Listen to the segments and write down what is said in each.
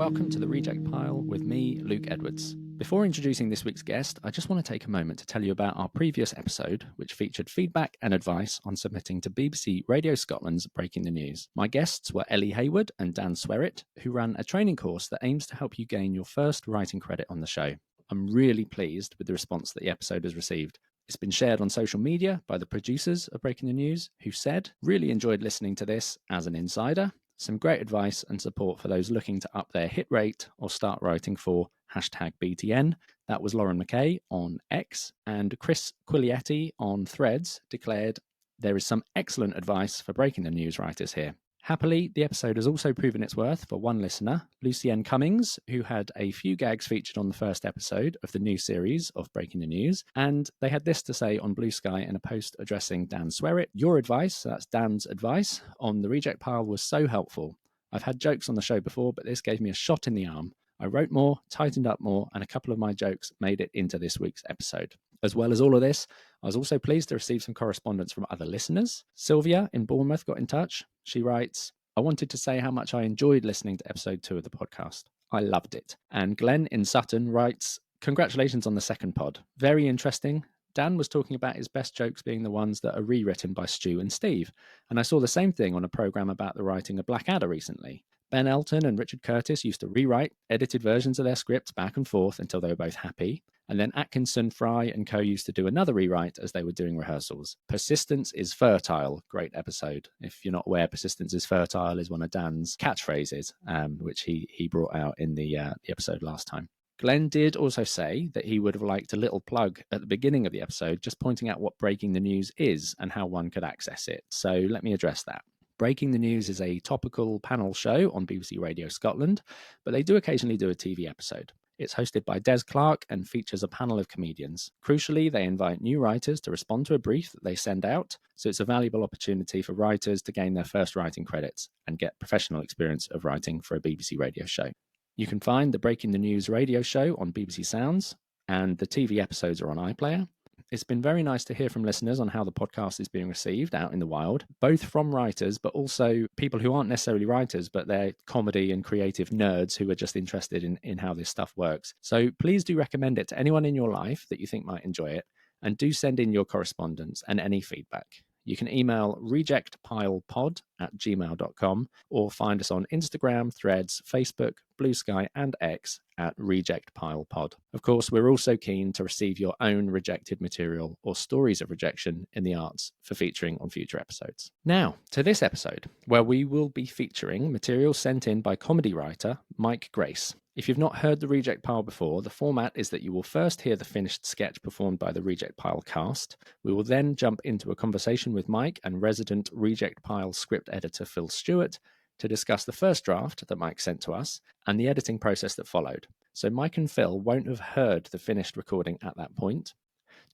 welcome to The Reject Pile with me, Luke Edwards. Before introducing this week's guest, I just want to take a moment to tell you about our previous episode, which featured feedback and advice on submitting to BBC Radio Scotland's Breaking the News. My guests were Ellie Hayward and Dan Swerit, who ran a training course that aims to help you gain your first writing credit on the show. I'm really pleased with the response that the episode has received. It's been shared on social media by the producers of Breaking the News, who said, really enjoyed listening to this as an insider. Some great advice and support for those looking to up their hit rate or start writing for #BTN. That was Lauren McKay on X, and Chris Quillietti on Threads declared, there is some excellent advice for Breaking the News writers here. Happily, the episode has also proven its worth for one listener, Lucienne Cummings, who had a few gags featured on the first episode of the new series of Breaking the News, and they had this to say on Blue Sky in a post addressing Dan Swerit. Your advice, so that's Dan's advice, on the reject pile was so helpful. I've had jokes on the show before, but this gave me a shot in the arm. I wrote more, tightened up more, and a couple of my jokes made it into this week's episode. As well as all of this, I was also pleased to receive some correspondence from other listeners. Sylvia in Bournemouth got in touch. She writes, I wanted to say how much I enjoyed listening to episode 2 of the podcast. I loved it. And Glenn in Sutton writes, congratulations on the second pod. Very interesting. Dan was talking about his best jokes being the ones that are rewritten by Stu and Steve. And I saw the same thing on a programme about the writing of Blackadder recently. Ben Elton and Richard Curtis used to rewrite edited versions of their scripts back and forth until they were both happy. And then Atkinson, Fry and co used to do another rewrite as they were doing rehearsals. Persistence is fertile. Great episode. If you're not aware, persistence is fertile is one of Dan's catchphrases, which he brought out in the episode last time. Glenn did also say that he would have liked a little plug at the beginning of the episode, just pointing out what Breaking the News is and how one could access it. So let me address that. Breaking the News is a topical panel show on BBC Radio Scotland, but they do occasionally do a TV episode. It's hosted by Des Clark and features a panel of comedians. Crucially, they invite new writers to respond to a brief that they send out, so it's a valuable opportunity for writers to gain their first writing credits and get professional experience of writing for a BBC radio show. You can find the Breaking the News radio show on BBC Sounds, and the TV episodes are on iPlayer. It's been very nice to hear from listeners on how the podcast is being received out in the wild, both from writers, but also people who aren't necessarily writers, but they're comedy and creative nerds who are just interested in how this stuff works. So please do recommend it to anyone in your life that you think might enjoy it, and do send in your correspondence and any feedback. You can email rejectpilepod@gmail.com or find us on Instagram, Threads, Facebook, Blue Sky and X at rejectpilepod. Of course, we're also keen to receive your own rejected material or stories of rejection in the arts for featuring on future episodes. Now, to this episode, where we will be featuring material sent in by comedy writer Mike Grace. If you've not heard the Reject Pile before, the format is that you will first hear the finished sketch performed by the Reject Pile cast. We will then jump into a conversation with Mike and resident Reject Pile script editor Phil Stewart to discuss the first draft that Mike sent to us and the editing process that followed. So Mike and Phil won't have heard the finished recording at that point.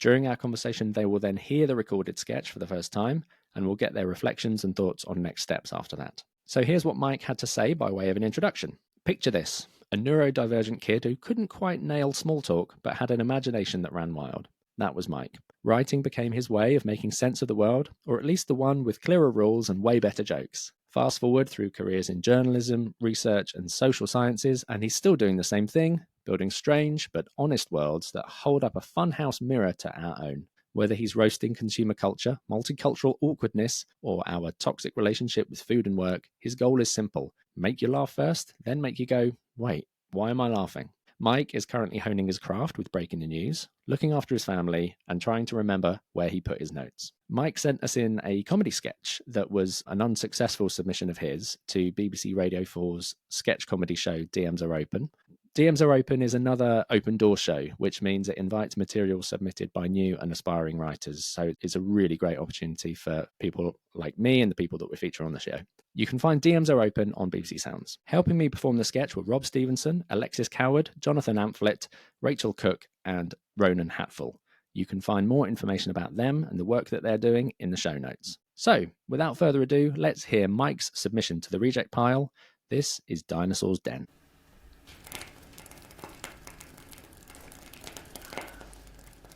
During our conversation, they will then hear the recorded sketch for the first time and will get their reflections and thoughts on next steps after that. So here's what Mike had to say by way of an introduction. Picture this. A neurodivergent kid who couldn't quite nail small talk, but had an imagination that ran wild. That was Mike. Writing became his way of making sense of the world, or at least the one with clearer rules and way better jokes. Fast forward through careers in journalism, research, and social sciences, and he's still doing the same thing, building strange but honest worlds that hold up a funhouse mirror to our own. Whether he's roasting consumer culture, multicultural awkwardness, or our toxic relationship with food and work, his goal is simple. Make you laugh first, then make you go, wait, why am I laughing? Mike is currently honing his craft with Breaking the News, looking after his family, and trying to remember where he put his notes. Mike sent us in a comedy sketch that was an unsuccessful submission of his to BBC Radio 4's sketch comedy show DMs Are Open. DMs Are Open is another open door show, which means it invites material submitted by new and aspiring writers. So it's a really great opportunity for people like me and the people that we feature on the show. You can find DMs Are Open on BBC Sounds. Helping me perform the sketch were Rob Stevenson, Alexis Coward, Jonathan Amphlett, Rachel Cook, and Ronan Hatfull. You can find more information about them and the work that they're doing in the show notes. So, without further ado, let's hear Mike's submission to the Reject Pile. This is Dinosaur's Den.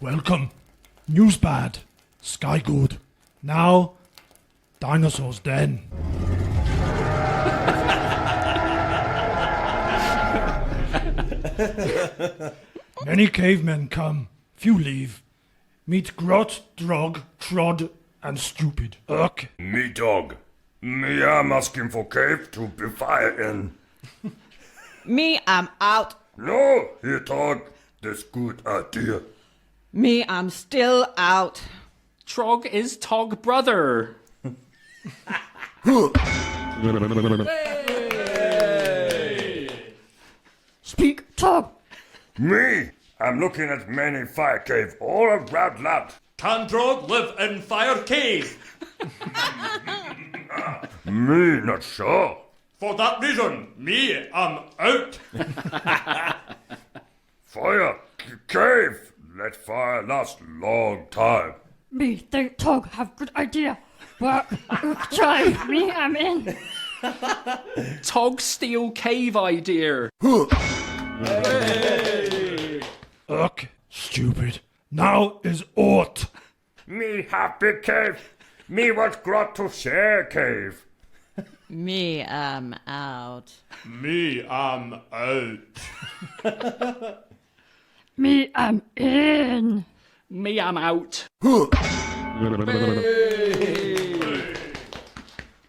Welcome. News bad. Sky good. Now, Dinosaur's Den. Many cavemen come, few leave. Meet Grot, Drog, Trod, and Stupid. Urk. Me dog. Me am asking for cave to be fire in. Me, I'm out. No, here dog. This good idea. Me, I'm still out. Trog is Tog brother. Speak, Tog. Me, I'm looking at many fire cave all around land. Can Drog live in Fire Cave? Me not sure. For that reason, me am out. Fire cave. Let fire last long time. Me think Tog have good idea. Work, try, me I'm in. Tog Steel Cave idea. Urk. Stupid. Now is Ort. Me happy cave. Me want Grot to share cave. Me, I'm out. Me am out. Me I'm in. Me, I'm out.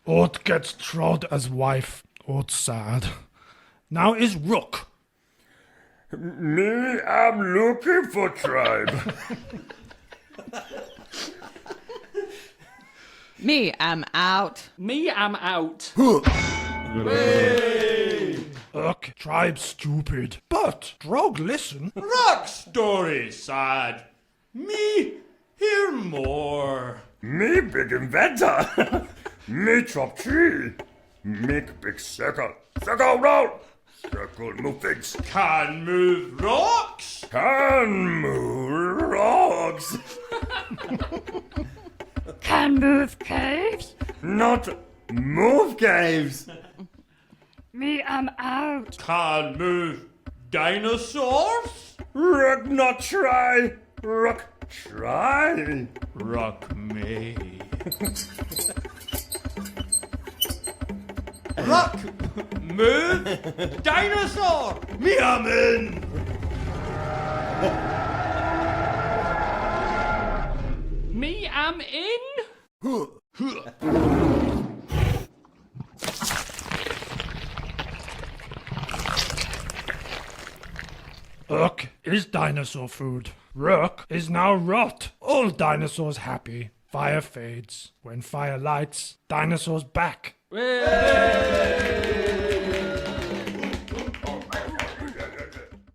Ort gets Trod as wife. Ort sad. Now is Rook. Me am looking for tribe. Me, I'm out. Me, I'm out. Urk. Tribe stupid. But, Drog, listen. Rock story sad. Me hear more. Me big inventor. Me chop tree. Make big circle. Circle round. Circle move things. Can move rocks. Can move rocks. Can move caves. Not move caves. Me I'm out. Can move dinosaurs. Rock not try. Rock try. Rock me. Rock move dinosaur. Me am in. Me, I'm in. Urk is dinosaur food. Rook is now rot. All dinosaurs happy. Fire fades. When fire lights, dinosaurs back.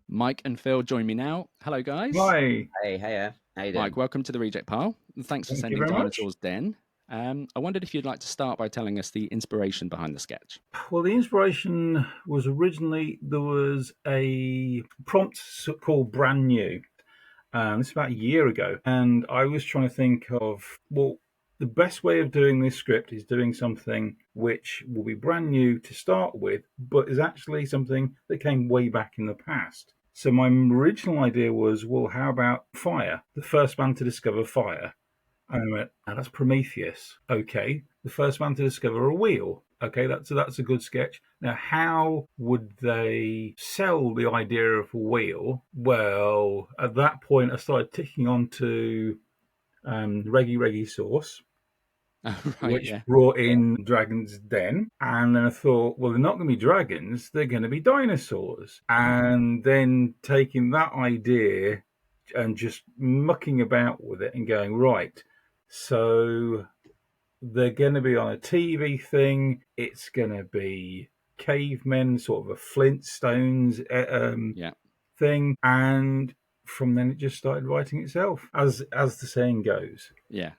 Mike and Phil join me now. Hello, guys. Hi. Hey, hiya. How you doing? Mike, welcome to the Reject Pile. And thanks for Thank you sending very much. Dinosaur's Den. I wondered if you'd like to start by telling us the inspiration behind the sketch. Well, the inspiration was originally there was a prompt called Brand New. This is about a year ago. And I was trying to think of, well, the best way of doing this script is doing something which will be brand new to start with, but is actually something that came way back in the past. So my original idea was, well, how about fire? The first man to discover fire. And I went, oh, that's Prometheus. Okay. The first man to discover a wheel. Okay, that's a good sketch. Now, how would they sell the idea of a wheel? Well, at that point, I started ticking on to Reggie Sauce, Right, which yeah. brought in Dragon's Den. And then I thought, well, they're not going to be dragons, they're going to be dinosaurs. And then taking that idea and just mucking about with it and going, right, so they're going to be on a TV thing. It's going to be cavemen, sort of a Flintstones thing. And from then it just started writing itself, as the saying goes. Yeah,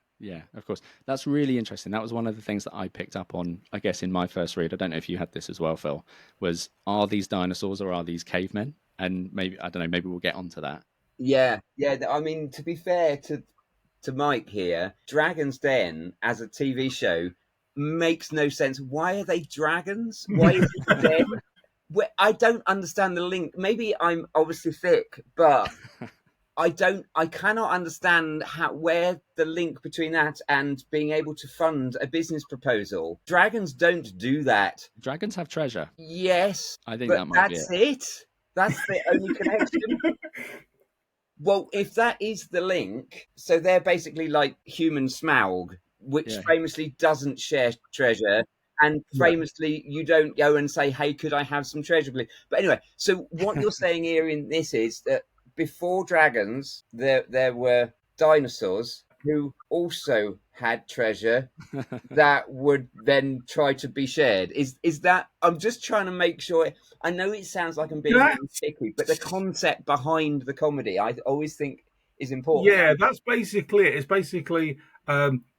of course. That's really interesting. That was one of the things that I picked up on, I guess, in my first read. I don't know if you had this as well, Phil, was are these dinosaurs or are these cavemen? And maybe, I don't know, maybe we'll get onto that. Yeah. I mean, to be fair to Mike here, Dragon's Den as a TV show makes no sense. Why are they dragons? Why is it den? I don't understand the link. Maybe I'm obviously thick, but I cannot understand where the link between that and being able to fund a business proposal. Dragons don't do that. Dragons have treasure. Yes, I think but that might be that's it. it. That's the only connection. Well, if that is the link, so they're basically like human Smaug, which Yeah. famously doesn't share treasure. And famously, you don't go and say, "Hey, could I have some treasure, please?" But anyway, so what you're saying here in this is that before dragons, there were dinosaurs who also had treasure that would then try to be shared. Is that? I'm just trying to make sure. I know it sounds like I'm being That's- really picky, but the concept behind the comedy, I always think, is important. Yeah, that's basically it. It's basically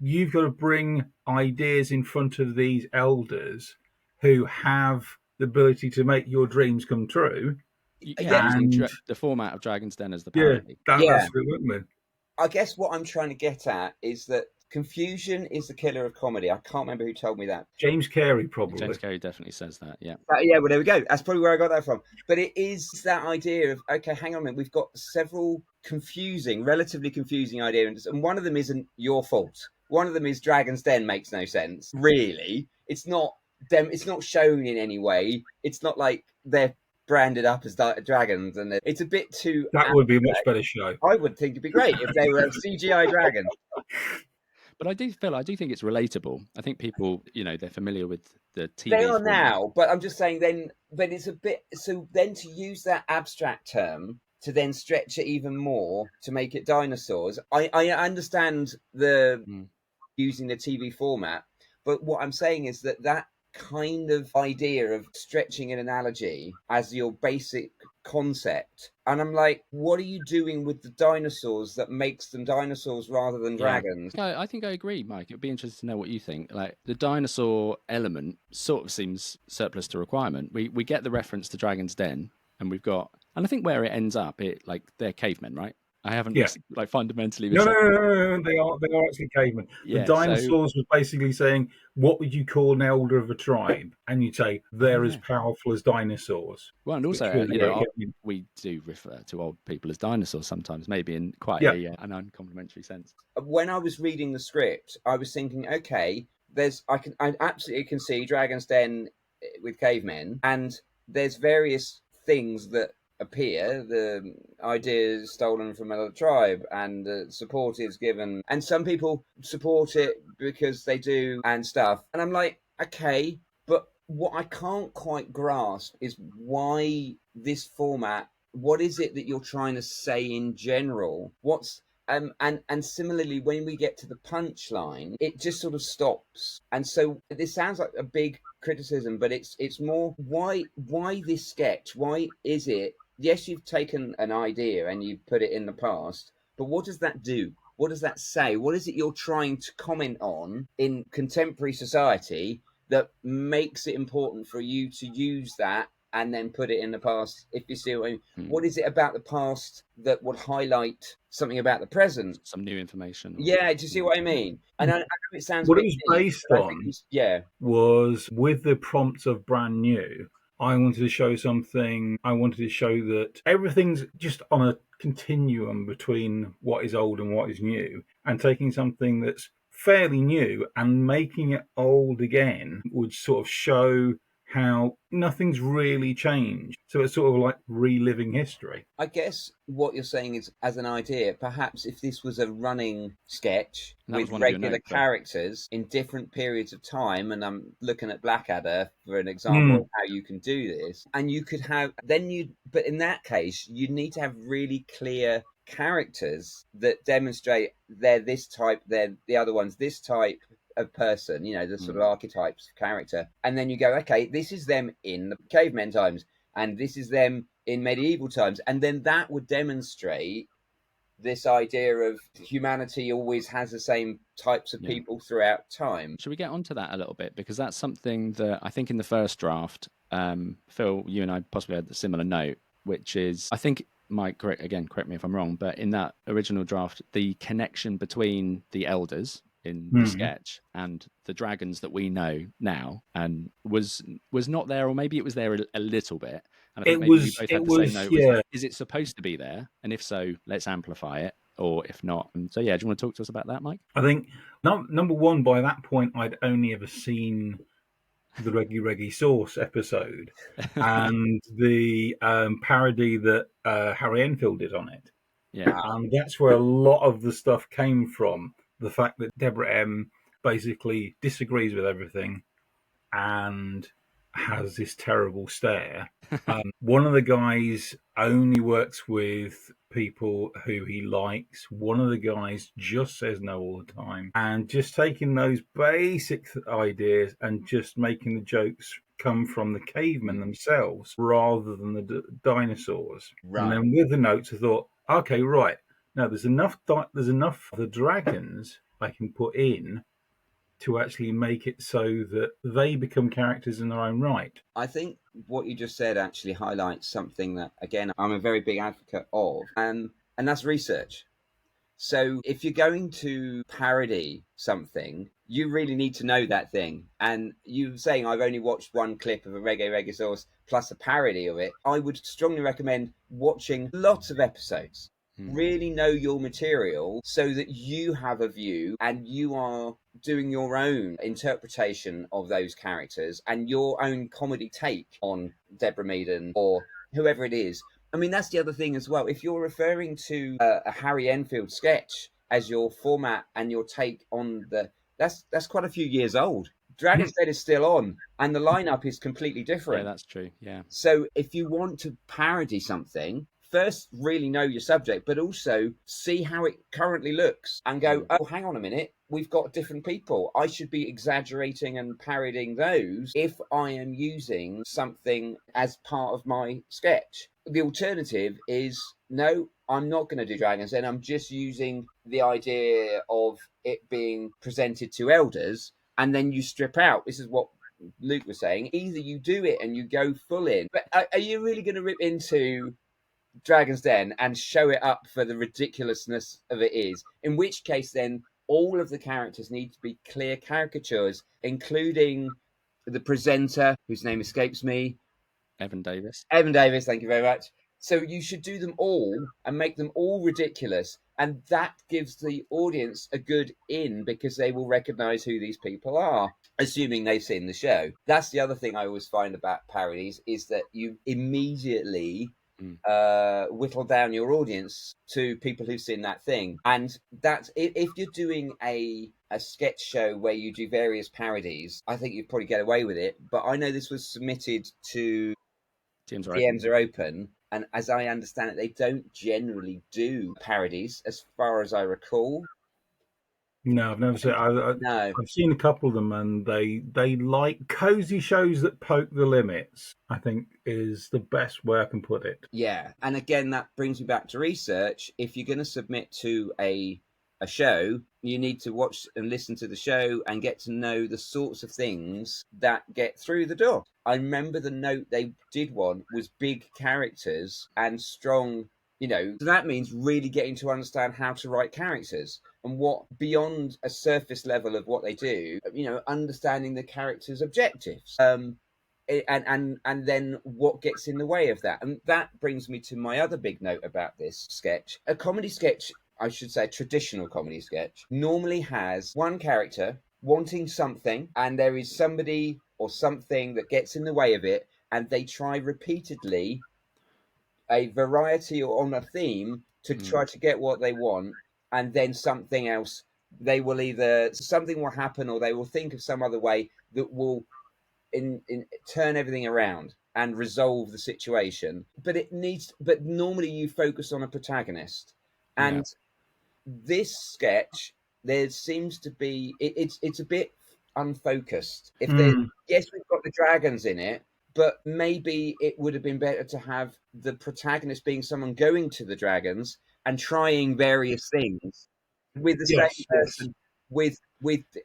you've got to bring ideas in front of these elders who have the ability to make your dreams come true. Yeah, using And the format of Dragon's Den as the yeah, parody. Yeah. that's what it meant. I guess what I'm trying to get at is that confusion is the killer of comedy. I can't remember who told me that. James Carey probably. James Carey definitely says that. Yeah. Yeah, well, there we go. That's probably where I got that from. But it is that idea of, okay, hang on a minute. We've got several relatively confusing ideas, and one of them isn't your fault. One of them is Dragon's Den makes no sense, really. It's not them. It's not shown in any way. It's not like they're branded up as dragons, and it's a bit too. That would be a much better show. I would think it'd be great if they were CGI dragons. But I do think it's relatable. I think people, they're familiar with the TV. They are format. now, but I'm just saying then, but it's a bit, so then to use that abstract term to then stretch it even more to make it dinosaurs. I understand using the TV format, but what I'm saying is that kind of idea of stretching an analogy as your basic concept, and I'm like, what are you doing with the dinosaurs that makes them dinosaurs rather than dragons? I think I agree, Mike. It'd be interesting to know what you think. Like, the dinosaur element sort of seems surplus to requirement. We get the reference to Dragon's Den, and I think where it ends up, they're cavemen, right? I haven't fundamentally. No, they are actually cavemen. Yeah, the dinosaurs was basically saying, what would you call an elder of a tribe? And you'd say they're as powerful as dinosaurs. Well, and also, we do refer to old people as dinosaurs sometimes, maybe in quite an uncomplimentary sense. When I was reading the script, I was thinking, okay, I absolutely can see Dragon's Den with cavemen, and there's various things that appear, the ideas stolen from another tribe, and the support is given, and some people support it because they do and stuff, and I'm like, okay, but what I can't quite grasp is why this format. What is it that you're trying to say in general? What's and similarly, when we get to the punchline, it just sort of stops. And so this sounds like a big criticism, but it's more why this sketch? Why is it? Yes, you've taken an idea and you've put it in the past, but what does that do? What does that say? What is it you're trying to comment on in contemporary society that makes it important for you to use that and then put it in the past, if you see what I mean? What is it about the past that would highlight something about the present? Some new information. Yeah, do you see what I mean? And I know it sounds what a bit it was based on was with the prompts of Brand New. I wanted to show something. I wanted to show that everything's just on a continuum between what is old and what is new, and taking something that's fairly new and making it old again would sort of show how nothing's really changed. So it's sort of like reliving history. I guess what you're saying is, as an idea, perhaps if this was a running sketch with regular characters in different periods of time, and I'm looking at Blackadder for an example of how you can do this, and you could have, but in that case, you need to have really clear characters that demonstrate they're this type, they're the other one's this type of person, the sort of archetypes of character. And then you go, okay, this is them in the cavemen times, and this is them in medieval times. And then that would demonstrate this idea of humanity always has the same types of people throughout time. Should we get onto that a little bit? Because that's something that I think in the first draft, Phil, you and I possibly had a similar note, which is, I think, Mike, correct me if I'm wrong, but in that original draft, the connection between the elders in the sketch and the dragons that we know now and was not there, or maybe it was there a little bit. And I think maybe we both had the same note. Is it supposed to be there? And if so, let's amplify it. Or if not. So yeah, do you want to talk to us about that, Mike? I think number one, by that point, I'd only ever seen the Reggie Sauce episode and the parody that Harry Enfield did on it. Yeah. And that's where a lot of the stuff came from. The fact that Deborah M basically disagrees with everything and has this terrible stare. One of the guys only works with people who he likes. One of the guys just says no all the time. And just taking those basic ideas and just making the jokes come from the cavemen themselves rather than the dinosaurs. Right. And then with the notes, I thought, okay, right. Now there's enough of the dragons I can put in to actually make it so that they become characters in their own right. I think what you just said actually highlights something that, again, I'm a very big advocate of, and that's research. So if you're going to parody something, you really need to know that thing. And you saying I've only watched one clip of a Reggae Sauce plus a parody of it, I would strongly recommend watching lots of episodes. Really know your material so that you have a view and you are doing your own interpretation of those characters and your own comedy take on Deborah Meaden or whoever it is. I mean, that's the other thing as well. If you're referring to a Harry Enfield sketch as your format and your take on that's quite a few years old. Dragon's Den is still on and the lineup is completely different. Yeah, that's true. Yeah. So if you want to parody something, first really know your subject, but also see how it currently looks and go, oh, hang on a minute, we've got different people. I should be exaggerating and parodying those if I am using something as part of my sketch. The alternative is, no, I'm not going to do Dragons Den. I'm just using the idea of it being presented to elders, and then you strip out. This is what Luke was saying. Either you do it and you go full in, but are you really going to rip into Dragon's Den and show it up for the ridiculousness of it is? In which case, then all of the characters need to be clear caricatures, including the presenter, whose name escapes me. Evan Davis. Evan Davis, thank you very much. So you should do them all and make them all ridiculous. And that gives the audience a good in because they will recognize who these people are, assuming they've seen the show. That's the other thing I always find about parodies is that you immediately whittle down your audience to people who've seen that thing. And that's if you're doing a sketch show where you do various parodies, I think you'd probably get away with it. But I know this was submitted to DMs are open, and as I understand it, they don't generally do parodies, as far as I recall. No, I've never seen. No. I've seen a couple of them, and they like cozy shows that poke the limits. I think is the best way I can put it. Yeah, and again, that brings me back to research. If you're going to submit to a show, you need to watch and listen to the show and get to know the sorts of things that get through the door. I remember the note they did one was big characters and strong, so that means really getting to understand how to write characters and what beyond a surface level of what they do, understanding the characters' objectives. And then what gets in the way of that. And that brings me to my other big note about this sketch. A comedy sketch, I should say a traditional comedy sketch, normally has one character wanting something, and there is somebody or something that gets in the way of it, and they try repeatedly a variety or on a theme to try to get what they want, and then something else. Something will happen, or they will think of some other way that will turn everything around and resolve the situation. But normally you focus on a protagonist, and this sketch, there seems to be it's a bit unfocused. Yes, we've got the dragons in it, but maybe it would have been better to have the protagonist being someone going to the dragons and trying various things with the same person, with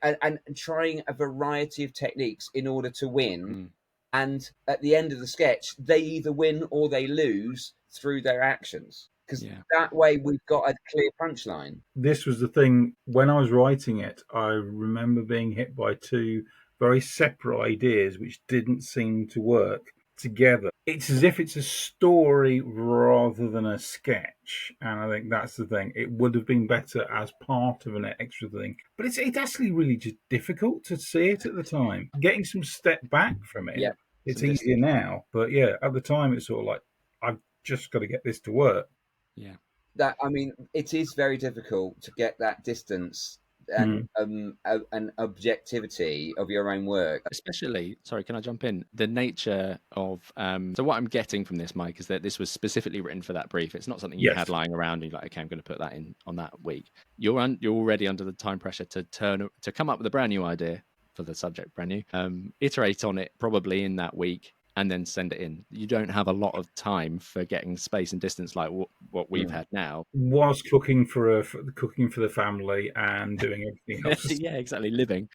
and trying a variety of techniques in order to win. And at the end of the sketch, they either win or they lose through their actions. Because that way we've got a clear punchline. This was the thing, when I was writing it, I remember being hit by two very separate ideas which didn't seem to work together. It's as if it's a story rather than a sketch, and I think that's the thing. It would have been better as part of an extra thing, but it's actually really just difficult to see it at the time. Getting some step back from it, Yeah, it's some easier now, but yeah, at the time it's sort of like, I've just got to get this to work. Yeah. That, I mean, it is very difficult to get that distance and an objectivity of your own work. Especially, sorry, can I jump in? The nature of so what I'm getting from this, Mike, is that this was specifically written for that brief. It's not something you Yes. had lying around and you're like, okay, I'm going to put that in on that week. You're already under the time pressure to come up with a brand new idea for the subject, brand new, iterate on it probably in that week, and then send it in. You don't have a lot of time for getting space and distance like what we've had now. Was cooking for the family and doing everything else. Yeah, exactly. Living.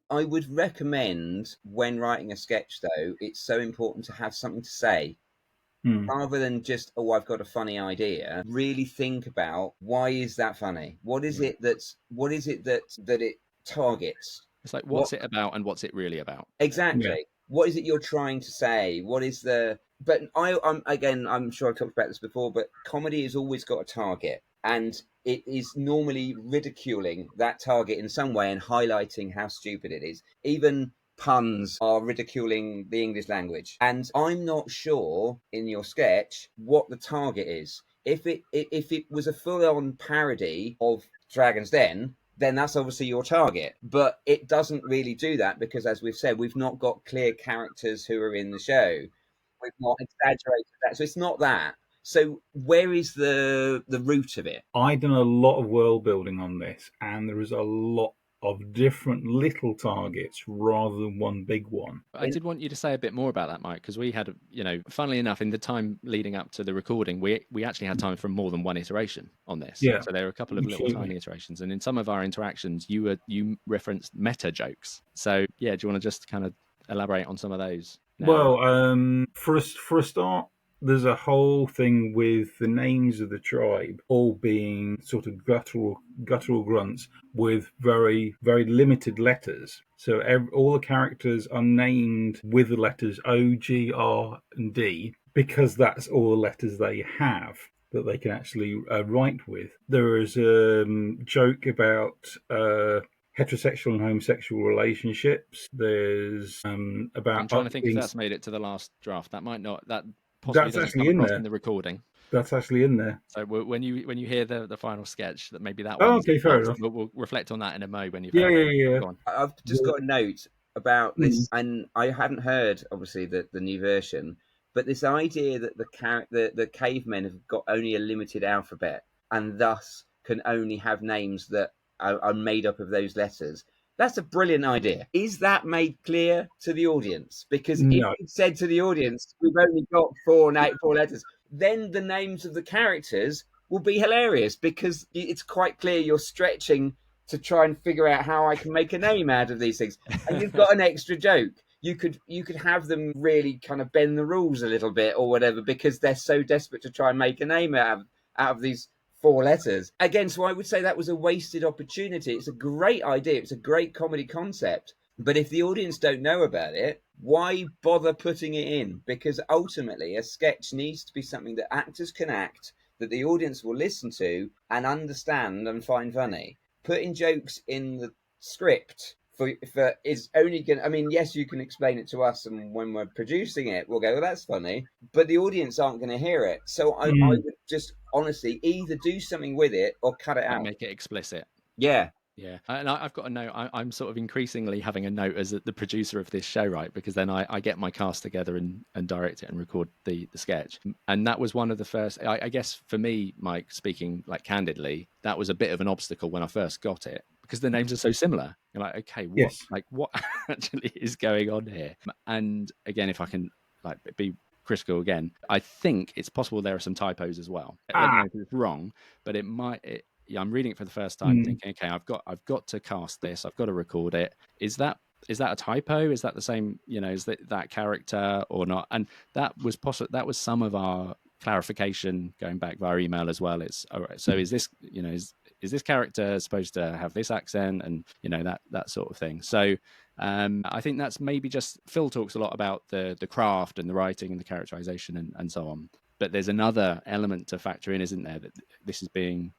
I would recommend when writing a sketch, though, it's so important to have something to say. Rather than just, oh, I've got a funny idea, really think about, why is that funny? What is it that it targets? It's like, what's it about and what's it really about? Exactly. Yeah. What is it you're trying to say? What is the... But I'm sure I've talked about this before, but comedy has always got a target. And it is normally ridiculing that target in some way and highlighting how stupid it is. Even puns are ridiculing the English language. And I'm not sure in your sketch what the target is. If it was a full-on parody of Dragon's Den, then that's obviously your target. But it doesn't really do that because, as we've said, we've not got clear characters who are in the show. We've not exaggerated that. So it's not that. So where is the root of it? I've done a lot of world building on this, and there is a lot of different little targets rather than one big one. I did want you to say a bit more about that, Mike, because we had, funnily enough, in the time leading up to the recording, we actually had time for more than one iteration on this. Yeah. So there were a couple of little tiny iterations, and in some of our interactions, you referenced meta jokes. So yeah, do you want to just kind of elaborate on some of those now? Well, for a start, there's a whole thing with the names of the tribe all being sort of guttural grunts with very, very limited letters. So all the characters are named with the letters O, G, R, and D because that's all the letters they have that they can actually write with. There is a joke about heterosexual and homosexual relationships. There's about... I'm trying to think if that's made it to the last draft. That might not... That possibly doesn't come across in the recording. That's actually in there. So when you hear the final sketch, that maybe that one. one. Okay, fair enough. We'll reflect on that in a mo when you've yeah. Go on. I've just got a note about this, and I hadn't heard obviously the new version, but this idea that the cavemen have got only a limited alphabet and thus can only have names that are made up of those letters. That's a brilliant idea. Is that made clear to the audience? Because if you said to the audience, we've only got four letters, then the names of the characters will be hilarious because it's quite clear you're stretching to try and figure out how I can make a name out of these things. And you've got an extra joke. You could have them really kind of bend the rules a little bit or whatever because they're so desperate to try and make a name out of these four letters. Again, so I would say that was a wasted opportunity. It's a great idea. It's a great comedy concept. But if the audience don't know about it, why bother putting it in? Because ultimately, a sketch needs to be something that actors can act, that the audience will listen to and understand and find funny. Putting jokes in the script for is only going to... I mean, yes, you can explain it to us, and when we're producing it, we'll go, well, that's funny. But the audience aren't going to hear it. So I would just honestly either do something with it or cut it out. Make it explicit. Yeah. Yeah, and I've got a note. I'm sort of increasingly having a note as the producer of this show, right? Because then I get my cast together and direct it and record the sketch. And that was one of the first, I guess for me, Mike, speaking like candidly, that was a bit of an obstacle when I first got it because the names are so similar. You're like, okay, what actually is going on here? And again, if I can like be critical again, I think it's possible there are some typos as well. Let me know if it's wrong, but it might... I'm reading it for the first time thinking, okay, I've got to cast this, I've got to record it. Is that a typo? Is that the same, is that character or not? And that was possible. That was some of our clarification going back via email as well. It's all right. So is this, is this character supposed to have this accent, and that sort of thing. So I think that's maybe just Phil talks a lot about the craft and the writing and the characterization and so on. But there's another element to factor in, isn't there? That this is being,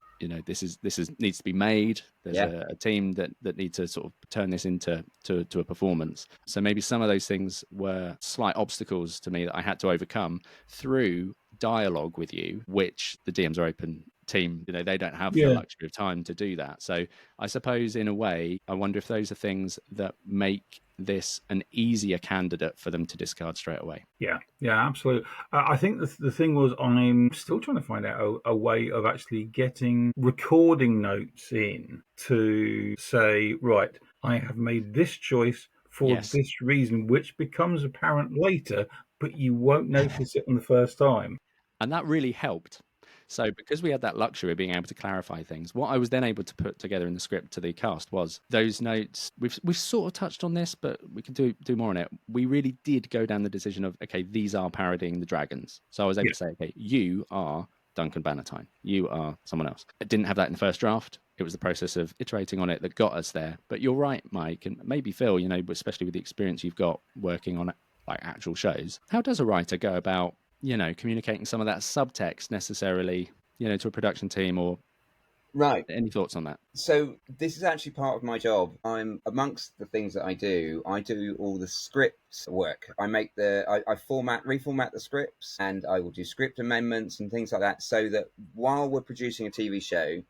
this is needs to be made. There's a team that need to sort of turn this into a performance. So maybe some of those things were slight obstacles to me that I had to overcome through dialogue with you, which the DMs are open team, they don't have the luxury of time to do that. So I suppose in a way, I wonder if those are things that make this an easier candidate for them to discard straight away. Yeah, absolutely. I think the thing was, I'm still trying to find out a way of actually getting recording notes in to say, right, I have made this choice for this reason, which becomes apparent later, but you won't notice it on the first time. And that really helped. So because we had that luxury of being able to clarify things, what I was then able to put together in the script to the cast was those notes. We've sort of touched on this, but we can do more on it. We really did go down the decision of, okay, these are parodying the dragons. So I was able to say, okay, you are Duncan Bannatyne. You are someone else. I didn't have that in the first draft. It was the process of iterating on it that got us there. But you're right, Mike, and maybe Phil, especially with the experience you've got working on like actual shows. How does a writer go about communicating some of that subtext necessarily, to a production team or right? Any thoughts on that? So this is actually part of my job. I'm amongst the things that I do all the scripts work. I make I reformat the scripts, and I will do script amendments and things like that, so that while we're producing a TV show,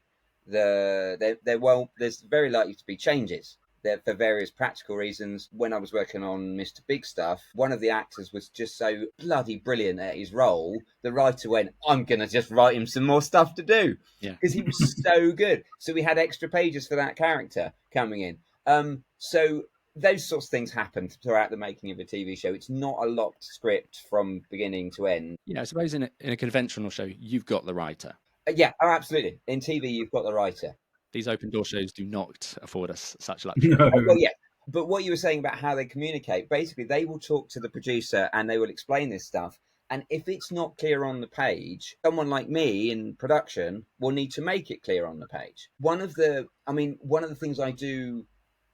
there's very likely to be changes. For various practical reasons. When I was working on Mr. Big Stuff, one of the actors was just so bloody brilliant at his role, the writer went, I'm going to just write him some more stuff to do. Because he was so good. So we had extra pages for that character coming in. So those sorts of things happen throughout the making of a TV show. It's not a locked script from beginning to end. I suppose in a conventional show, you've got the writer. Absolutely. In TV, you've got the writer. These open door shows do not afford us such luxury. No. Well, yeah. But what you were saying about how they communicate, basically they will talk to the producer and they will explain this stuff. And if it's not clear on the page, someone like me in production will need to make it clear on the page. One of the things I do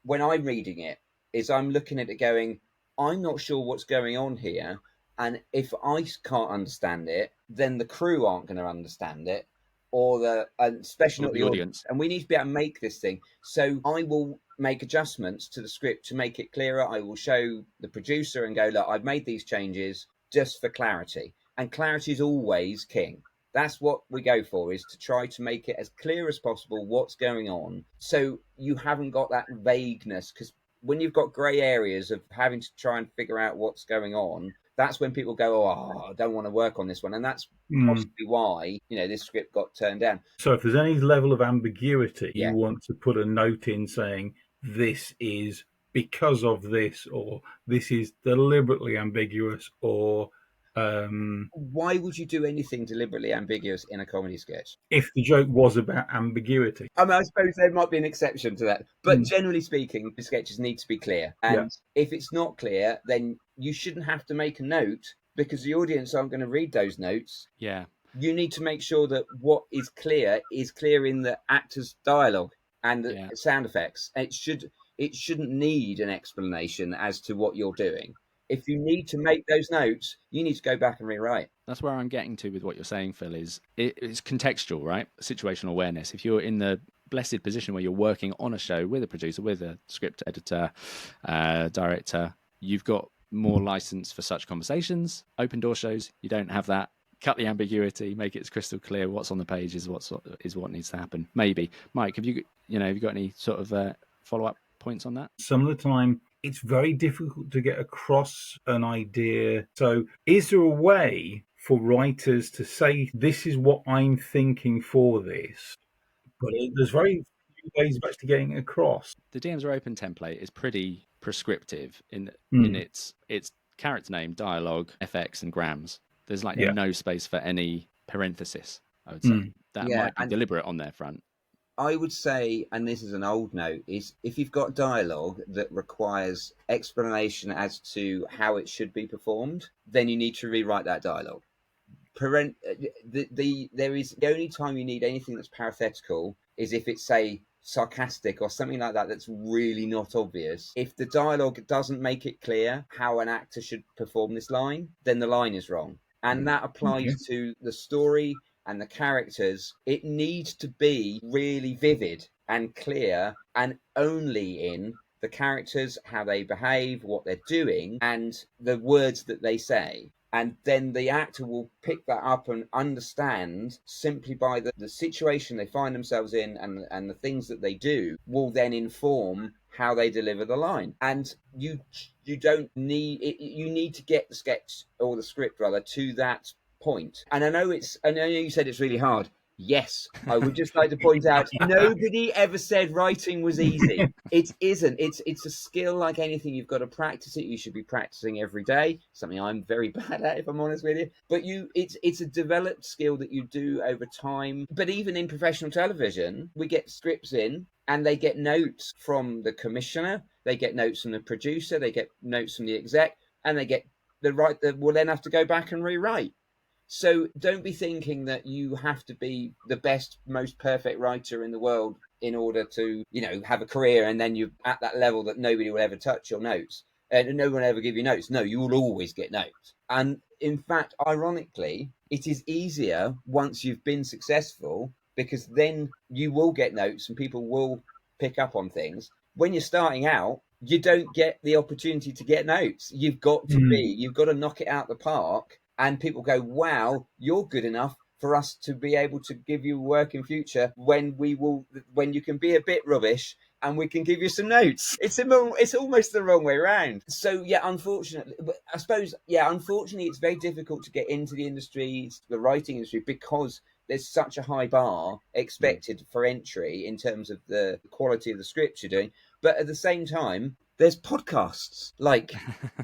when I'm reading it is I'm looking at it going, I'm not sure what's going on here. And if I can't understand it, then the crew aren't going to understand it. Or especially not the audience. And we need to be able to make this thing. So I will make adjustments to the script to make it clearer. I will show the producer and go, look, I've made these changes just for clarity. And clarity is always king. That's what we go for, is to try to make it as clear as possible what's going on. So you haven't got that vagueness, because when you've got grey areas of having to try and figure out what's going on, that's when people go, I don't want to work on this one. And that's possibly why, this script got turned down. So if there's any level of ambiguity, you want to put a note in saying this is because of this, or this is deliberately ambiguous, or... Why would you do anything deliberately ambiguous in a comedy sketch? If the joke was about ambiguity. I suppose there might be an exception to that. But generally speaking, the sketches need to be clear. And if it's not clear, then you shouldn't have to make a note, because the audience aren't going to read those notes. Yeah. You need to make sure that what is clear in the actor's dialogue and the sound effects. It shouldn't need an explanation as to what you're doing. If you need to make those notes, you need to go back and rewrite. That's where I'm getting to with what you're saying, Phil, it's contextual, right? Situational awareness. If you're in the blessed position where you're working on a show with a producer, with a script editor, director, you've got more license for such conversations. Open door shows, you don't have that. Cut the ambiguity, make it crystal clear what's on the page is what needs to happen. Maybe. Mike, have you got any sort of follow-up points on that? Some of the time, it's very difficult to get across an idea. So is there a way for writers to say, this is what I'm thinking for this? But there's very few ways of actually getting it across. The DMs are open template is pretty prescriptive in its character name, dialogue, FX, and grams. There's no space for any parenthesis, I would say. That might be deliberate on their front. I would say, and this is an old note, is if you've got dialogue that requires explanation as to how it should be performed, then you need to rewrite that dialogue. The only time you need anything that's parenthetical is if it's, say, sarcastic or something like that that's really not obvious. If the dialogue doesn't make it clear how an actor should perform this line, then the line is wrong. And that applies to the story and the characters. It needs to be really vivid and clear, and only in the characters, how they behave, what they're doing, and the words that they say. And then the actor will pick that up and understand simply by the situation they find themselves in, and the things that they do will then inform how they deliver the line. And you don't need it, you need to get the sketch, or the script rather, to that point. And I know you said it's really hard. Yes, I would just like to point out, nobody ever said writing was easy. It isn't. It's a skill like anything. You've got to practice it. You should be practicing every day, something I'm very bad at, if I'm honest with you. But it's a developed skill that you do over time. But even in professional television, we get scripts in, and they get notes from the commissioner, they get notes from the producer, they get notes from the exec, and they get will then have to go back and rewrite. So don't be thinking that you have to be the best, most perfect writer in the world in order to, have a career, and then you're at that level that nobody will ever touch your notes and no one will ever give you notes. No, you will always get notes. And in fact, ironically, it is easier once you've been successful, because then you will get notes and people will pick up on things. When you're starting out, you don't get the opportunity to get notes. You've got to knock it out the park. And people go, wow, you're good enough for us to be able to give you work in future when you can be a bit rubbish and we can give you some notes. It's almost the wrong way around. So, unfortunately, it's very difficult to get into the industry, the writing industry, because there's such a high bar expected for entry in terms of the quality of the scripts you're doing. But at the same time, there's podcasts like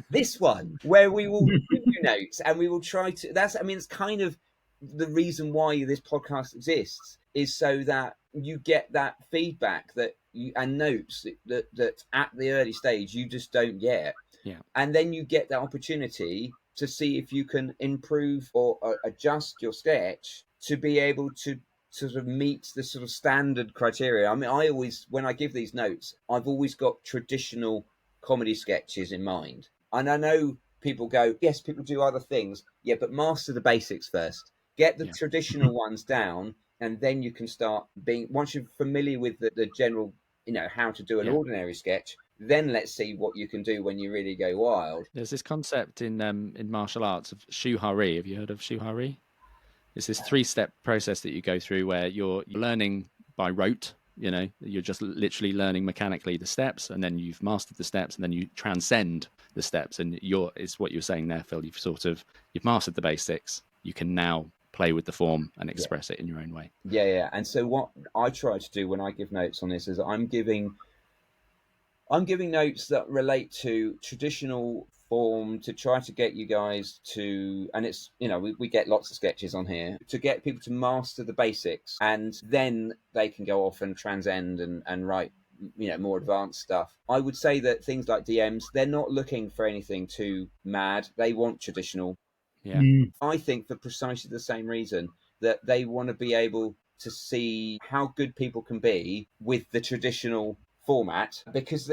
this one where we will give you notes, and we will try to. It's kind of the reason why this podcast exists, is so that you get that feedback and notes that at the early stage you just don't get. Yeah. And then you get that opportunity to see if you can improve or adjust your sketch to be able to sort of meet the sort of standard criteria. I mean, when I give these notes, I've always got traditional comedy sketches in mind. And I know people go, yes, people do other things. Yeah, but master the basics first. Get the traditional ones down, and then you can start once you're familiar with the general, how to do an ordinary sketch, then let's see what you can do when you really go wild. There's this concept in martial arts of shuhari. Have you heard of shuhari? It's this 3-step process that you go through where you're learning by rote. You're just literally learning mechanically the steps, and then you've mastered the steps, and then you transcend the steps. And it's what you're saying there, Phil. You've mastered the basics. You can now play with the form and express it in your own way. Yeah. And so what I try to do when I give notes on this is I'm giving notes that relate to traditional form, to try to get you guys to, and it's, we get lots of sketches on here, to get people to master the basics, and then they can go off and transcend and write, more advanced stuff. I would say that things like DMs, they're not looking for anything too mad. They want traditional. Yeah. I think for precisely the same reason, that they want to be able to see how good people can be with the traditional format, because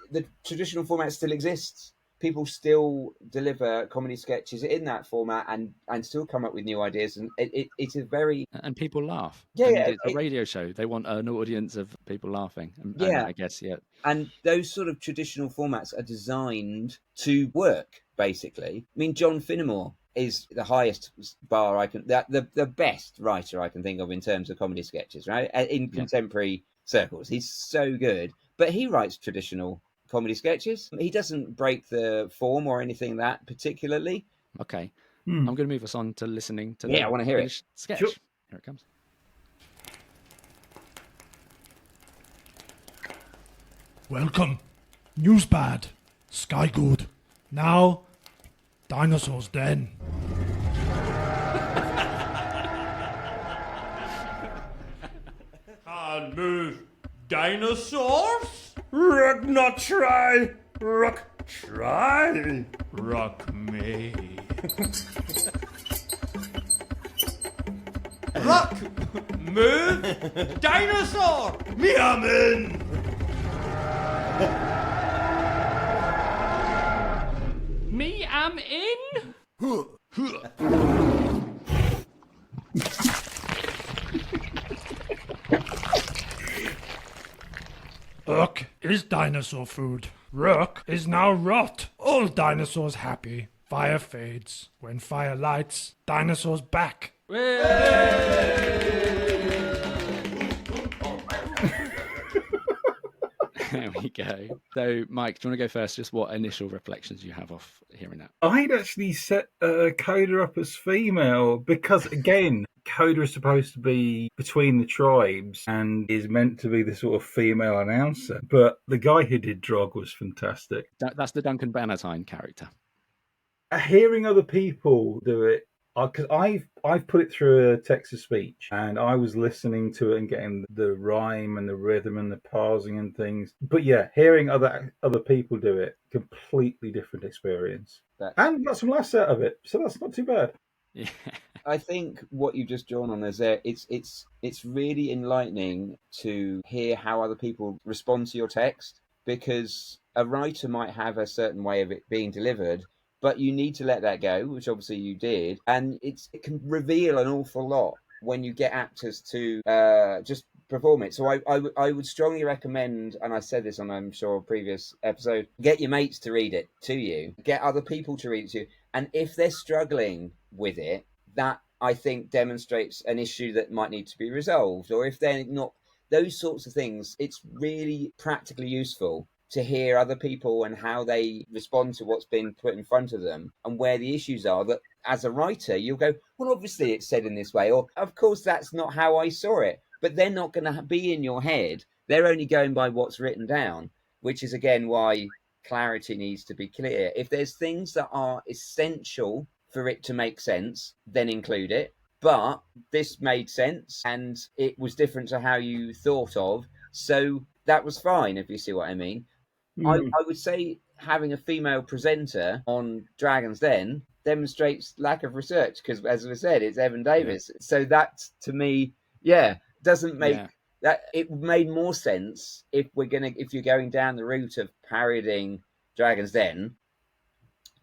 the traditional format still exists. People still deliver comedy sketches in that format and still come up with new ideas, and it's a very... And people laugh. Yeah, it's a radio show. They want an audience of people laughing. And I guess, And those sort of traditional formats are designed to work, basically. I mean, John Finnemore is the highest bar the best writer I can think of in terms of comedy sketches, right? In contemporary circles. He's so good. But he writes traditional comedy sketches. He doesn't break the form or anything that particularly. Okay. I'm going to move us on to listening to I want to hear it. Sketch. Sure. Here it comes. Welcome. News bad. Sky good. Now, Dinosaur's Den. And move dinosaurs? Rock not try. Rock try. Rock me. Rock Move! Dinosaur! Me, I'm in. Me am in. Ugh is dinosaur food. Rook is now rot. All dinosaurs happy. Fire fades. When fire lights, dinosaurs back. There we go. So, Mike, do you want to go first? Just what initial reflections you have off hearing that? I'd actually set Coda up as female because, again, Coda is supposed to be between the tribes and is meant to be the sort of female announcer. But the guy who did Drog was fantastic. That's the Duncan Bannatyne character. Hearing other people do it, because I've put it through a text-to-speech, and I was listening to it and getting the rhyme and the rhythm and the pausing and things. But yeah, hearing other people do it, completely different experience, and got some laughs out of it. So that's not too bad. Yeah. I think what you've just drawn on is there. It's really enlightening to hear how other people respond to your text, because a writer might have a certain way of it being delivered, but you need to let that go, which obviously you did, and it can reveal an awful lot when you get actors to just perform it. So I would strongly recommend, and I said this on, I'm sure, a previous episode, get your mates to read it to you, get other people to read it to you, and if they're struggling with it, that I think demonstrates an issue that might need to be resolved, or if they're not, those sorts of things, it's really practically useful to hear other people and how they respond to what's been put in front of them and where the issues are, that as a writer you'll go, well, obviously it's said in this way, or of course that's not how I saw it. But they're not going to be in your head. They're only going by what's written down, which is again why clarity needs to be clear. If there's things that are essential for it to make sense, then include it. But this made sense and it was different to how you thought of, so that was fine, if you see what I mean. I would say having a female presenter on Dragon's Den demonstrates lack of research, because, as I said, it's Evan Davis. Yeah. So that, to me, doesn't make that. It made more sense if you're going down the route of parodying Dragon's Den,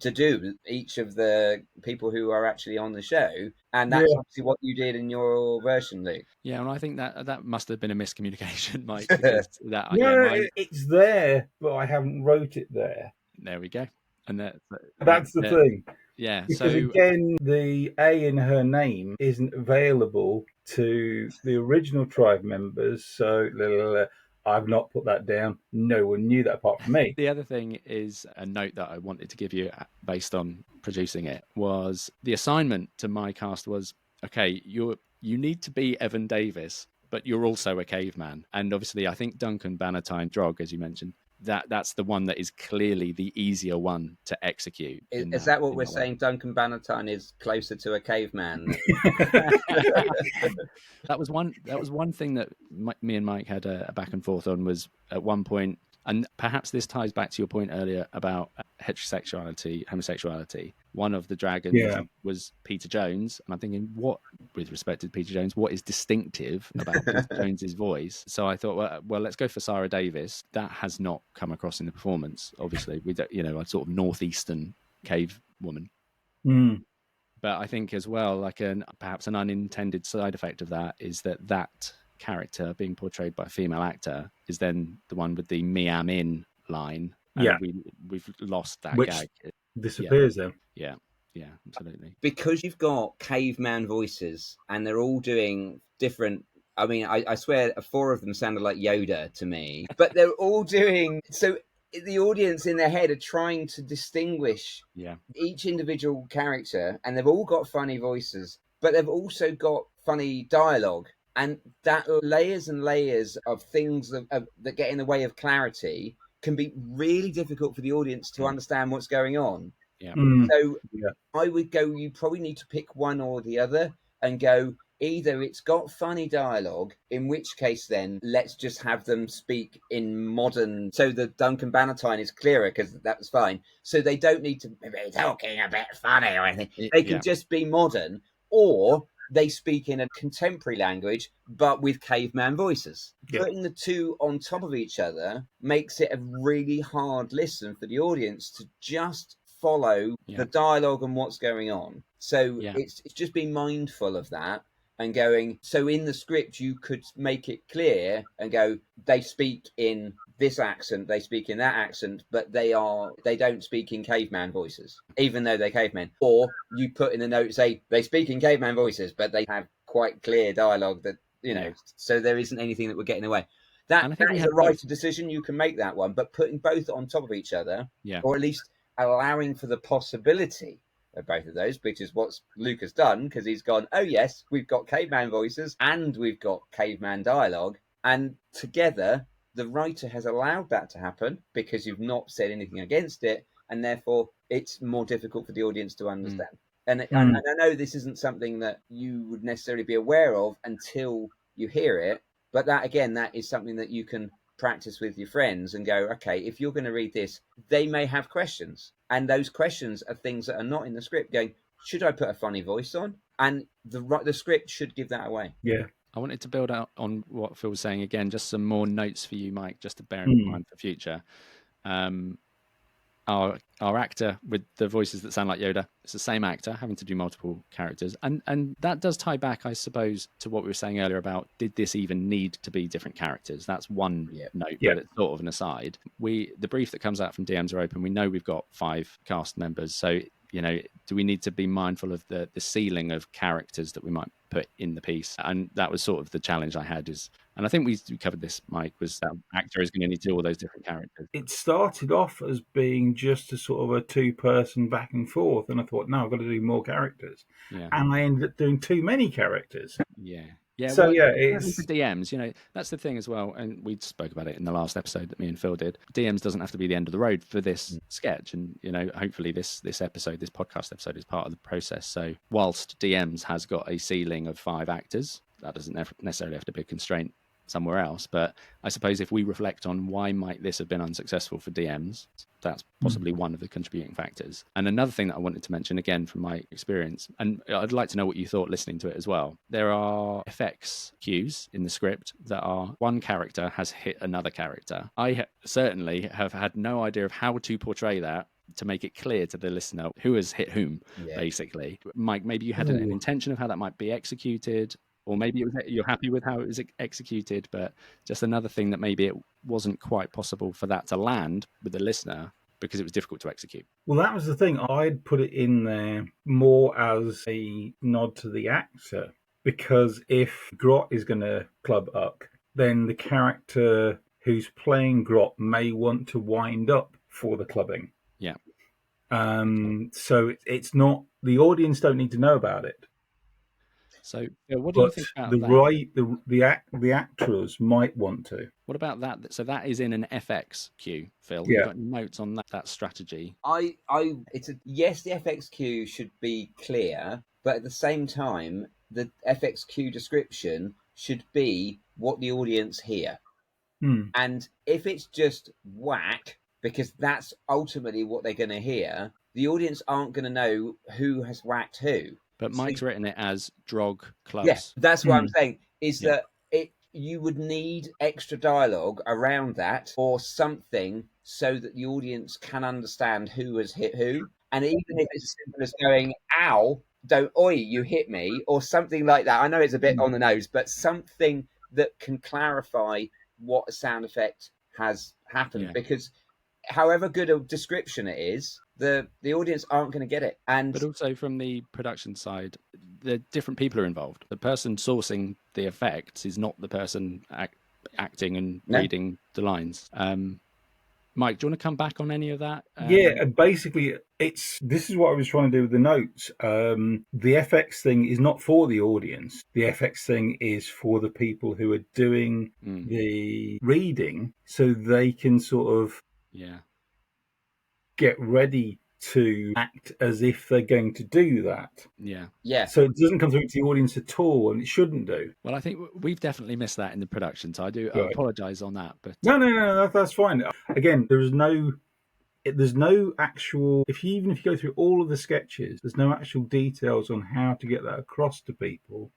to do each of the people who are actually on the show, and that's obviously what you did in your version, Luke. Yeah, and I think that must have been a miscommunication, Mike. It's there, but I haven't wrote it there. There we go, and that's the thing. Yeah, because so again, the A in her name isn't available to the original tribe members, so I've not put that down. No one knew that apart from me. The other thing is a note that I wanted to give you based on producing it was the assignment to my cast was, okay, you need to be Evan Davis, but you're also a caveman. And obviously I think Duncan Bannatyne Drog, as you mentioned, that's the one that is clearly the easier one to execute. Is that what we're saying? Duncan Bannatyne is closer to a caveman. That was one thing that me and Mike had a back and forth on, was at one point, and perhaps this ties back to your point earlier about homosexuality. One of the dragons was Peter Jones, and I'm thinking, what, with respect to Peter Jones, what is distinctive about Peter Jones's voice? So I thought, well, let's go for Sarah Davis. That has not come across in the performance, obviously, with a sort of northeastern cave woman. But I think as well, like perhaps an unintended side effect of that is that character being portrayed by a female actor is then the one with the "me am in" line. And we've lost that gag. Disappears then. Yeah, absolutely. Because you've got caveman voices and they're all doing different. I mean, I swear 4 of them sounded like Yoda to me, but they're all doing so. The audience in their head are trying to distinguish each individual character, and they've all got funny voices, but they've also got funny dialogue, and that layers and layers of things that get in the way of clarity can be really difficult for the audience to understand what's going on. So I would go, you probably need to pick one or the other and go, either it's got funny dialogue, in which case then let's just have them speak in modern, so the Duncan Bannatyne is clearer, because that was fine. So they don't need to be talking a bit funny or anything. They can just be modern, or they speak in a contemporary language, but with caveman voices. Yeah. Putting the two on top of each other makes it a really hard listen for the audience to just follow the dialogue and what's going on. So it's just being mindful of that and going, so in the script you could make it clear and go, they speak in this accent, they speak in that accent, but they don't speak in caveman voices, even though they're cavemen. Or you put in the note, say, they speak in caveman voices, but they have quite clear dialogue that, so there isn't anything that would get in the way. That is a writer decision. You can make that one, but putting both on top of each other, or at least allowing for the possibility of both of those, which is what Luke has done, because he's gone, oh yes, we've got caveman voices and we've got caveman dialogue, and together the writer has allowed that to happen because you've not said anything against it, and therefore it's more difficult for the audience to understand. And I know this isn't something that you would necessarily be aware of until you hear it, but that is something that you can practice with your friends and go, okay, if you're going to read this, they may have questions, and those questions are things that are not in the script, going, should I put a funny voice on? And the script should give that away. Yeah. I wanted to build out on what Phil was saying again, just some more notes for you, Mike, just to bear in mind for future. Our actor with the voices that sound like Yoda, it's the same actor having to do multiple characters, and that does tie back, I suppose, to what we were saying earlier about, did this even need to be different characters? That's one note, but it's sort of an aside. The brief that comes out from DMs are open. We know we've got 5 cast members, so do we need to be mindful of the ceiling of characters that we might put in the piece? And that was sort of the challenge I had, and I think we covered this, Mike, was that actor is going to need to do all those different characters. It started off as being just a sort of a 2-person back and forth, and I thought, no, I've got to do more characters. And I ended up doing too many characters. So it's for DMs, that's the thing as well, and we spoke about it in the last episode that me and Phil did. DMs doesn't have to be the end of the road for this sketch, and hopefully this podcast episode is part of the process. So whilst DMs has got a ceiling of 5 actors, that doesn't necessarily have to be a constraint somewhere else. But I suppose if we reflect on why might this have been unsuccessful for DMs, that's possibly one of the contributing factors. And another thing that I wanted to mention, again from my experience, and I'd like to know what you thought listening to it as well, there are effects cues in the script that are, one character has hit another character. I certainly have had no idea of how to portray that to make it clear to the listener who has hit whom, basically. Mike, maybe you had an intention of how that might be executed, or maybe you're happy with how it was executed, but just another thing that maybe it wasn't quite possible for that to land with the listener because it was difficult to execute. Well, that was the thing. I'd put it in there more as a nod to the actor, because if Grot is going to club up, then the character who's playing Grot may want to wind up for the clubbing. Yeah. So it's not, the audience don't need to know about it. So what do you think about that? The actors might want to. What about that? So that is in an FX cue, Phil. Yeah. You've got notes on that strategy. Yes, the FX cue should be clear, but at the same time, the FX cue description should be what the audience hear. And if it's just whack, because that's ultimately what they're going to hear, the audience aren't going to know who has whacked who. But Mike's written it as drog clubs. Yes, that's what I'm saying, is that you would need extra dialogue around that or something so that the audience can understand who has hit who. And even if it's as simple as going, ow, you hit me, or something like that. I know it's a bit on the nose, but something that can clarify what a sound effect has happened. Because however good a description it is, the audience aren't going to get it. But also from the production side, the different people are involved. The person sourcing the effects is not the person acting and reading the lines. Mike, do you want to come back on any of that? Basically, this is what I was trying to do with the notes. The FX thing is not for the audience. The FX thing is for the people who are doing the reading, so they can sort of get ready to act as if they're going to do that. Yeah. So it doesn't come through to the audience at all, and it shouldn't do. Well, I think we've definitely missed that in the production, so I apologise on that. But no, that's fine. Again, there is no there's no actual, even if you go through all of the sketches, there's no actual details on how to get that across to people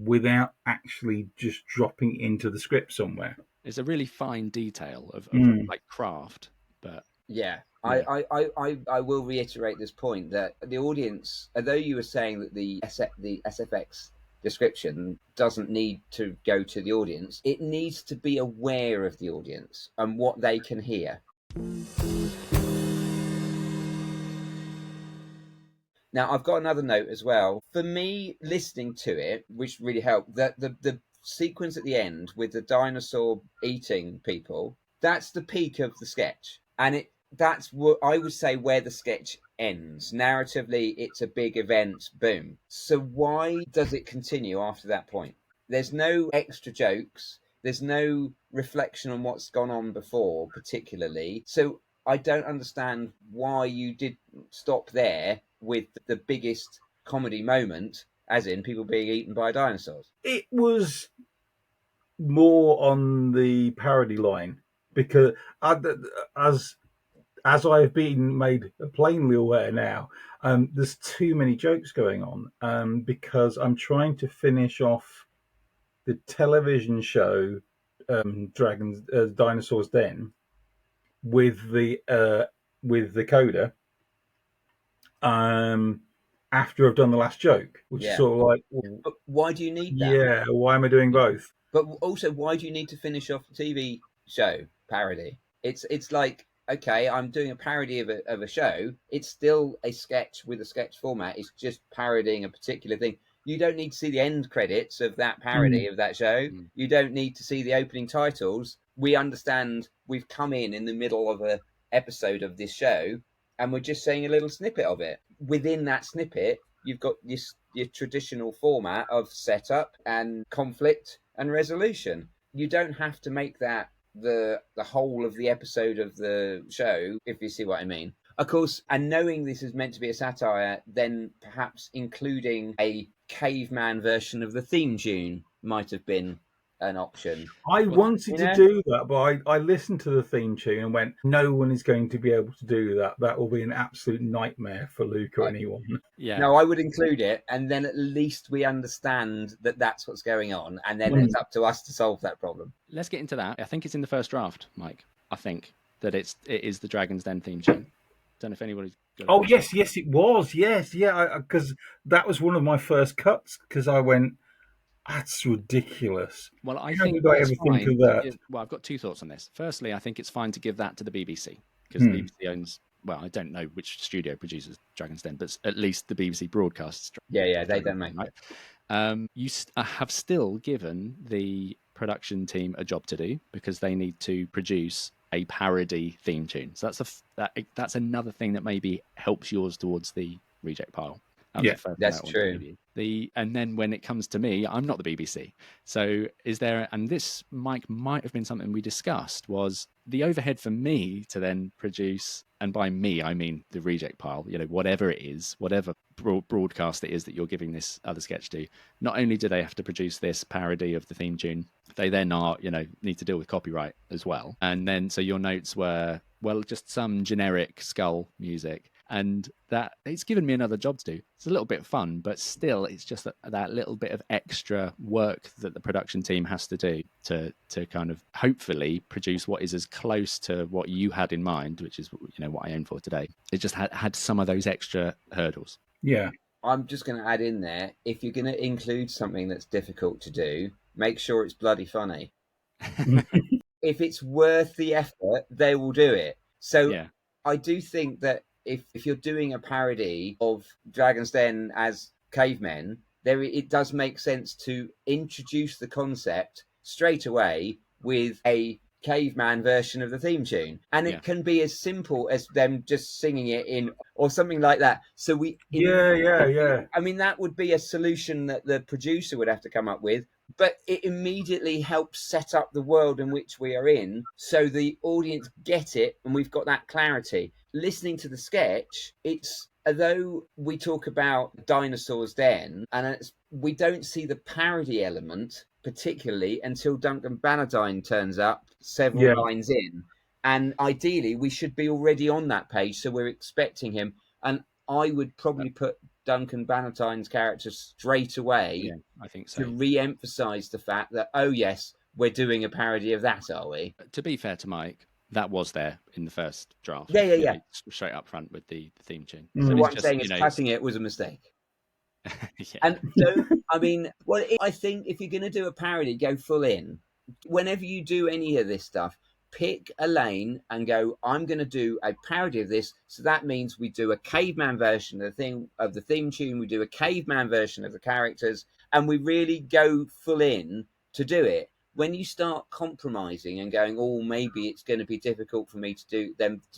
without actually just dropping into the script somewhere. It's a really fine detail of like craft, but yeah. I will reiterate this point that the audience, although you were saying that the SFX description doesn't need to go to the audience, it needs to be aware of the audience and what they can hear. Now, I've got another note as well. For me, listening to it, which really helped, that the sequence at the end with the dinosaur eating people, that's the peak of the sketch. And that's what I would say where the sketch ends. Narratively, it's a big event, boom. So why does it continue after that point? There's no extra jokes. There's no reflection on what's gone on before, particularly. So I don't understand why you did stop there with the biggest comedy moment, as in people being eaten by dinosaurs. It was more on the parody line because as I've been made plainly aware now, there's too many jokes going on because I'm trying to finish off the television show Dinosaur's Den with the coda after I've done the last joke, which is sort of like, well, but why do you need that? Yeah, why am I doing both? But also, why do you need to finish off the TV show parody? It's like, okay, I'm doing a parody of a show. It's still a sketch with a sketch format. It's just parodying a particular thing. You don't need to see the end credits of that parody of that show. You don't need to see the opening titles. We understand we've come in the middle of a episode of this show, and we're just saying a little snippet of it. Within that snippet, you've got your traditional format of setup and conflict and resolution. You don't have to make that the whole of the episode of the show, if you see what I mean. Of course, and knowing this is meant to be a satire, then perhaps including a caveman version of the theme tune might have been an option. I wanted to do that, but I listened to the theme tune and went, no one is going to be able to do that. That will be an absolute nightmare for Luke or anyone. Yeah. No, I would include it, and then at least we understand that that's what's going on, and then it's up to us to solve that problem. Let's get into that. I think it's in the first draft, Mike. I think that it is the Dragon's Den theme tune. Don't know if anybody's got it. Oh, yes, it was. Yes, yeah, because that was one of my first cuts, because I went, that's ridiculous. Well, I How think did I ever think of that? Well, I've got two thoughts on this. Firstly, I think it's fine to give that to the BBC because the BBC owns. Well, I don't know which studio produces Dragon's Den, but at least the BBC broadcasts. Yeah, they don't make it. You have still given the production team a job to do because they need to produce a parody theme tune. So that's another thing that maybe helps yours towards the reject pile. That's true. And then when it comes to me, I'm not the BBC. So is there, and this, Mike, might have been something we discussed, was the overhead for me to then produce, and by me, I mean the reject pile, whatever it is, whatever broadcast it is that you're giving this other sketch to, not only do they have to produce this parody of the theme tune, they then are, need to deal with copyright as well. And then, so your notes were, well, just some generic skull music. And that it's given me another job to do. It's a little bit fun, but still, it's just that little bit of extra work that the production team has to do to kind of hopefully produce what is as close to what you had in mind, which is what I aim for today. It just had some of those extra hurdles. Yeah, I'm just going to add in there, if you're going to include something that's difficult to do, make sure it's bloody funny. If it's worth the effort, they will do it. So yeah. I do think that if you're doing a parody of Dragon's Den as cavemen, it does make sense to introduce the concept straight away with a caveman version of the theme tune. And it can be as simple as them just singing it in, or something like that. So Yeah. I mean, that would be a solution that the producer would have to come up with. But it immediately helps set up the world in which we are in, so the audience get it, and we've got that clarity. Listening to the sketch, it's although we talk about Dinosaur's Den, and we don't see the parody element particularly until Duncan Bannatyne turns up several lines in, And ideally, we should be already on that page, so we're expecting him. And I would probably put Duncan Bannatyne's character straight away Yeah, I think so. to re-emphasise the fact that, oh yes, we're doing a parody of that, are we? To be fair to Mike, that was there in the first draft. Yeah. You know, straight up front with the theme tune. Mm. So it's what I'm just, saying you is know, cutting it was a mistake. yeah. And I think if you're going to do a parody, go full in. Whenever you do any of this stuff, pick a lane and go, I'm going to do a parody of this. So that means we do a caveman version of the theme tune. We do a caveman version of the characters, and we really go full in to do it. When you start compromising and going, oh, maybe it's going to be difficult for me to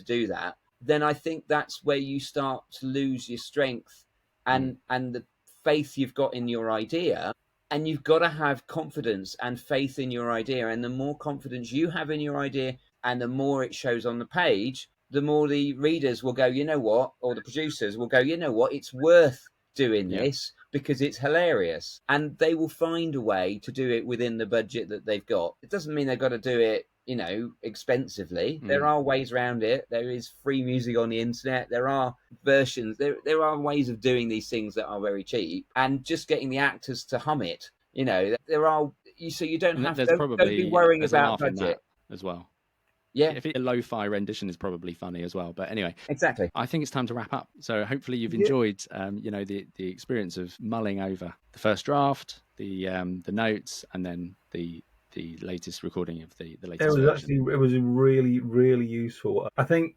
do that, then I think that's where you start to lose your strength and the faith you've got in your idea. And you've got to have confidence and faith in your idea. And the more confidence you have in your idea and the more it shows on the page, the more the readers will go, you know what? Or the producers will go, you know what? It's worth doing this because it's hilarious. And they will find a way to do it within the budget that they've got. It doesn't mean they've got to do it, you know, expensively. There are ways around it. There is free music on the internet. There are versions. There are ways of doing these things that are very cheap, and just getting the actors to hum it. You know, there are. So you don't have to. Don't be worrying about budget as well. Yeah, if a lo-fi rendition is probably funny as well. But anyway, exactly. I think it's time to wrap up. So hopefully you've enjoyed, you know, the experience of mulling over the first draft, the notes, and then the latest recording of the latest version. It was really, really useful. I think,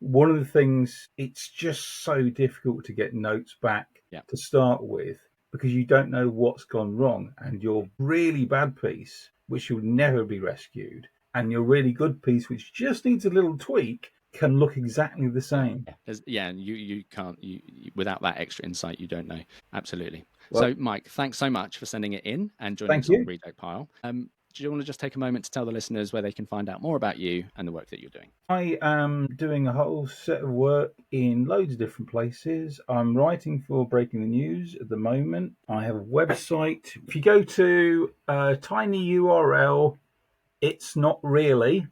one of the things, it's just so difficult to get notes back to start with because you don't know what's gone wrong, and your really bad piece, which will never be rescued, and your really good piece, which just needs a little tweak, can look exactly the same. And you can't, without that extra insight, you don't know. Absolutely. Well, so, Mike, thanks so much for sending it in and joining us on Reject Pile. Do you want to just take a moment to tell the listeners where they can find out more about you and the work that you're doing? I am doing a whole set of work in loads of different places. I'm writing for Breaking the News at the moment. I have a website. If you go to a tiny URL, it's not really.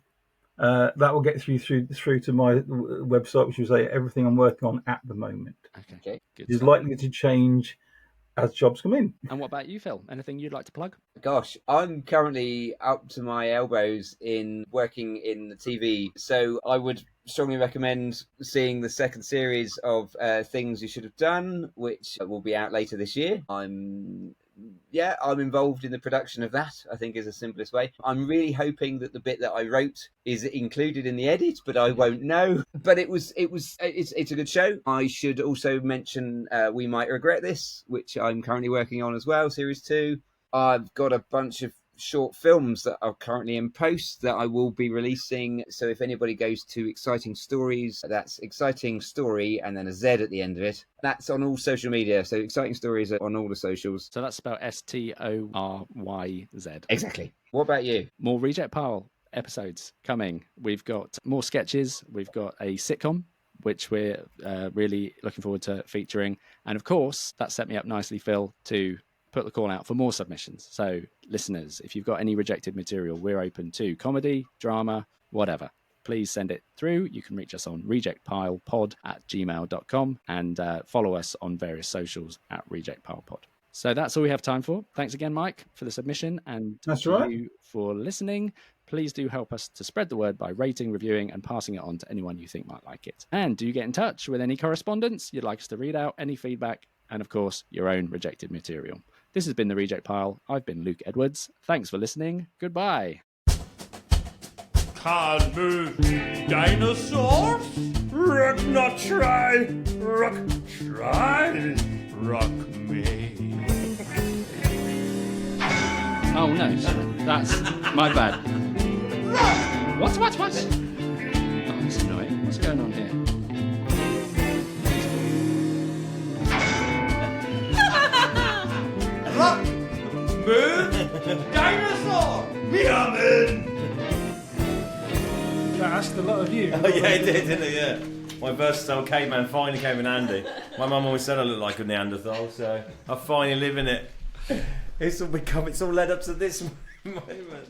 That will get you through to my website, which will say everything I'm working on at the moment. Okay. Good. It's likely to change as jobs come in. And what about you, Phil? Anything you'd like to plug? Gosh, I'm currently up to my elbows in working in the TV, so I would strongly recommend seeing the second series of Things You Should Have Done, which will be out later this year. I'm involved in the production of that, I think is the simplest way. I'm really hoping that the bit that I wrote is included in the edit, but I won't know. But it's a good show. I should also mention We Might Regret This, which I'm currently working on as well, series 2. I've got a bunch of short films that are currently in post that I will be releasing. So if anybody goes to Exciting Stories, that's Exciting Story and then a Z at the end of it. That's on all social media. So Exciting Stories are on all the socials. So that's spelled STORYZ. Exactly. What about you? More Reject Pile episodes coming. We've got more sketches. We've got a sitcom, which we're really looking forward to featuring. And of course, that set me up nicely, Phil, to put the call out for more submissions. So listeners, if you've got any rejected material, we're open to comedy, drama, whatever. Please send it through. You can reach us on rejectpilepod@gmail.com and follow us on various socials at rejectpilepod. So that's all we have time for. Thanks again, Mike, for the submission, and you for listening. Please do help us to spread the word by rating, reviewing, and passing it on to anyone you think might like it. And do get in touch with any correspondence you'd like us to read out, any feedback, and of course, your own rejected material. This has been The Reject Pile. I've been Luke Edwards. Thanks for listening. Goodbye. Can't move. Dinosaurs? Rock not try. Rock try. Rock me. Oh no, that's my bad. What? Oh, that's annoying. What's going on here? Rock! Move! Dinosaur! Yamin! That asked a lot of you. Oh yeah, it did, didn't it? Yeah. My versatile caveman finally came in handy. My mum always said I look like a Neanderthal, so I finally live in it. It's all led up to this moment.